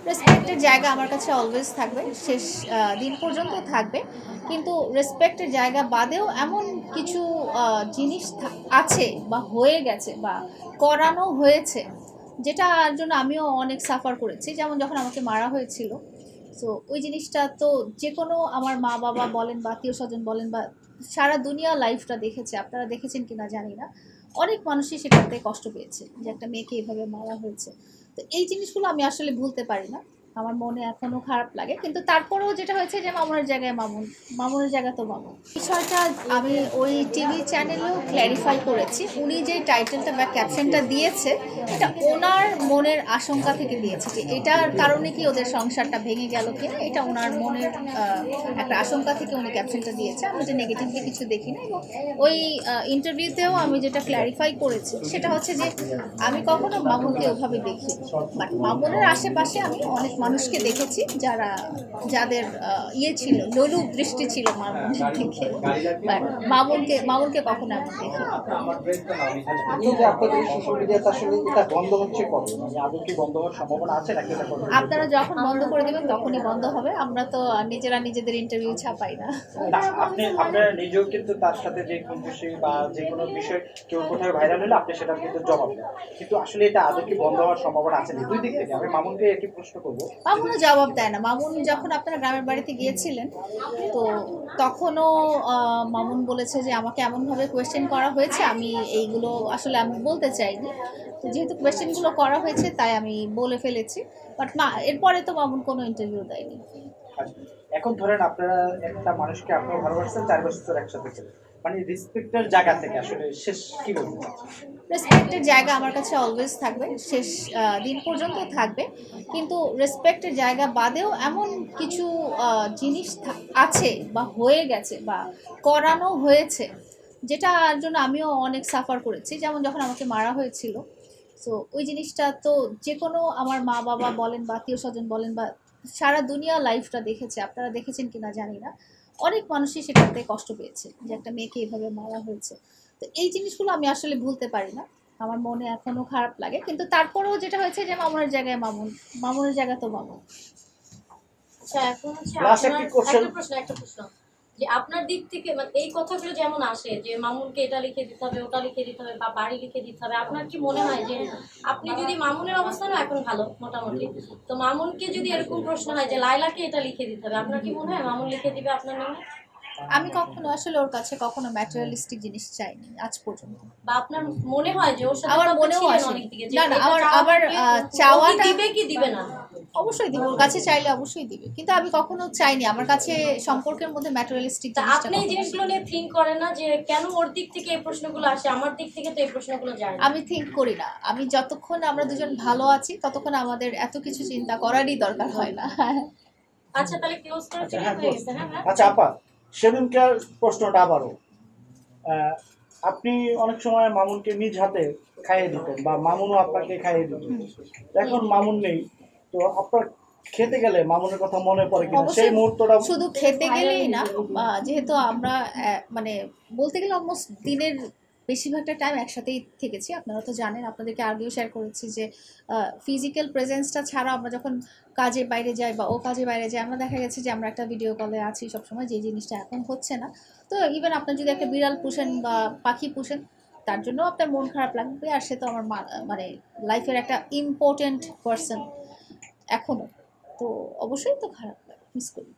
রেসপেক্টের জায়গা আমার কাছে অলওয়েজ থাকবে, শেষ দিন পর্যন্ত থাকবে। কিন্তু রেসপেক্টের জায়গা বাদেও এমন কিছু জিনিস আছে বা হয়ে গেছে বা করানো হয়েছে, যেটার জন্য আমিও অনেক সাফার করেছি। যেমন যখন আমাকে মারা হয়েছিল, সো ওই জিনিসটা তো যে কোনো আমার মা বাবা বলেন বা আত্মীয় স্বজন বলেন বা সারা দুনিয়া লাইফটা দেখেছে, আপনারা দেখেছেন কিনা জানি না, অনেক মানুষই সেটাতে কষ্ট পেয়েছে যে একটা মেয়েকে এভাবে মারা হয়েছে। তো এই জিনিসগুলো আমি আসলে ভুলতে পারি না, আমার মনে এখনও খারাপ লাগে। কিন্তু তারপরেও যেটা হয়েছে যে মামুনের জায়গায় মামুন, মামুনের জায়গায় তো মামুন, বিষয়টা আমি ওই টিভি চ্যানেলেও ক্ল্যারিফাই করেছি। উনি যে টাইটেলটা বা ক্যাপশনটা দিয়েছে, এটা ওনার মনের আশঙ্কা থেকে দিয়েছে যে এটার কারণে কি ওদের সংসারটা ভেঙে গেল কিনা, এটা ওনার মনের একটা আশঙ্কা থেকে উনি ক্যাপশনটা দিয়েছে। আমি এটা নেগেটিভলি কিছু দেখি না। এবং ওই ইন্টারভিউতেও আমি যেটা ক্ল্যারিফাই করেছি সেটা হচ্ছে যে আমি কখনো মামুনকে ওভাবে দেখি, বাট মামুনের আশেপাশে আমি অনেক মানুষকে দেখেছি যাদের ছিল, লোলুপ দৃষ্টি ছিল মামুনের দিকে, বাট মামুনকে কখনো আমি দেখি। আপনারা যখন বন্ধ করে দেবেন তখনই বন্ধ হবে, আমরা তো নিজেরা নিজেদের ইন্টারভিউ ছাপাই না। আপনারা নিজেও কিন্তু তার সাথে যে কোনো বিষয় বা যে কোনো বিষয় কেউ কোথাও ভাইরাল হলে আপনি সেটার কিন্তু জবাব দেন, কিন্তু আসলে এটা আদৌ কি বন্ধ হওয়ার সম্ভাবনা আছে? দুই দিক থেকে আমি মামুনকে একই প্রশ্ন করবো। মামুনও জবাব দেয় না। মামুন যখন আপনারা গ্রামের বাড়িতে গিয়েছিলেন, তো তখনও মামুন বলেছে যে আমাকে এমনভাবে কোয়েশ্চেন করা হয়েছে, আমি এইগুলো আসলে আমি বলতে চাইনি। তো যেহেতু কোয়েশ্চেনগুলো করা হয়েছে তাই আমি বলে ফেলেছি, বাট এরপরে তো মামুন কোনো ইন্টারভিউ দেয়নি। এখন ধরেন আপনারা একটা মানুষকে আপনারা ভালোবাসছেন, 4 বছর একসাথে ছিলেন, মানে রেসপেক্টের জায়গা থেকে আসলে শেষ কি বলবো? রেসপেক্টের জায়গা আমার কাছে অলওয়েজ থাকবে, শেষ দিন পর্যন্ত থাকবে। কিন্তু রেসপেক্টের জায়গা বাদেও এমন কিছু জিনিস আছে বা হয়ে গেছে বা করানো হয়েছে, যেটার জন্য আমিও অনেক সাফার করেছি। যেমন যখন আমাকে মারা হয়েছিল, সো ওই জিনিসটা তো যে কোনো আমার মা বাবা বলেন বা আত্মীয় স্বজন বলেন বা সারা দুনিয়া লাইফটা দেখেছে, আপনারা দেখেছেন কিনা জানি না, অনেক মানুষই সেটাতে কষ্ট পেয়েছে যে একটা মেয়েকে এভাবে মারা হয়েছে। তো এই জিনিসগুলো আমি আসলে ভুলতে পারি না, আমার মনে এখনও খারাপ লাগে। কিন্তু তারপরেও যেটা হয়েছে যে মামুনের জায়গায় মামুন, মামুনের জায়গায় তো মামুন। আচ্ছা, এখন হচ্ছে একটা প্রশ্ন যে আপনার দিক থেকে মানে এই কথাগুলো যেমন আসে যে মামুনকে এটা লিখে দিতে হবে, ওটা লিখে দিতে হবে বা বাড়ি লিখে দিতে হবে, আপনার কি মনে হয় যে আপনি যদি মামুনের অবস্থানও এখন ভালো মোটামুটি, তো মামুনকে যদি এরকম প্রশ্ন হয় যে লাইলাকে এটা লিখে দিতে হবে, আপনার কি মনে হয় মামুন লিখে দিবে আপনার নামে? আমি কখনো আসলে ওর কাছে কখনো ম্যাটেরিয়ালিস্টিক জিনিস চাইনি আজ পর্যন্ত। বা আপনার মনে হয় যে ওর সাথে আমার মনেও আসে অনেক দিকে যে না না, এটা আবার চাওয়াটা দিবে কি দিবে না? অবশ্যই দিবে, ওর কাছে চাইলে অবশ্যই দিবে, কিন্তু আমি কখনো চাইনি আমার কাছে সম্পর্কের মধ্যে ম্যাটেরিয়ালিস্টিক জিনিসটা। আপনি এই জিনিসগুলো নিয়ে থিঙ্ক করেন না যে কেন ওর দিক থেকে এই প্রশ্নগুলো আসে, আমার দিক থেকে তো এই প্রশ্নগুলো যায় না? আমি থিঙ্ক করি না, আমি যতক্ষণ আমরা দুজন ভালো আছি ততক্ষণ আমাদের এত কিছু চিন্তা করারই দরকার হয় না। আচ্ছা, তাহলে ক্লোজ করে ফেলি হয়ে গেছে। হ্যাঁ, আচ্ছা আপা, সেদিনকার প্রশ্নটা আবারও, আপনি অনেক সময় মামুনকে নিজ হাতে খাইয়ে দিতেন বা মামুনও আপনাকে খাইয়ে দিতেন, এখন মামুন নেই, তো আপনার খেতে গেলে মামুনের কথা মনে পড়ে কিনা সেই মুহূর্তটা? শুধু খেতে গেলেই না, যেহেতু আমরা মানে বলতে গেলে অলমোস্ট দিনের বেশিরভাগটা টাইম একসাথেই থেকেছি, আপনারা তো জানেন, আপনাদেরকে আগেও শেয়ার করেছি যে ফিজিক্যাল প্রেজেন্সটা ছাড়া আমরা যখন কাজে বাইরে যাই বা ও কাজে বাইরে যাই, আমরা দেখা গেছে যে আমরা একটা ভিডিও কলে আছি সবসময়, যে জিনিসটা এখন হচ্ছে না। তো ইভেন আপনার যদি একটা বিড়াল পুষেন বা পাখি পুষেন, তার জন্য আপনার মন খারাপ লাগবে, আর সে তো আমার মানে লাইফের একটা ইম্পর্টেন্ট পার্সন এখনও, তো অবশ্যই তো খারাপ লাগে, মিস করি।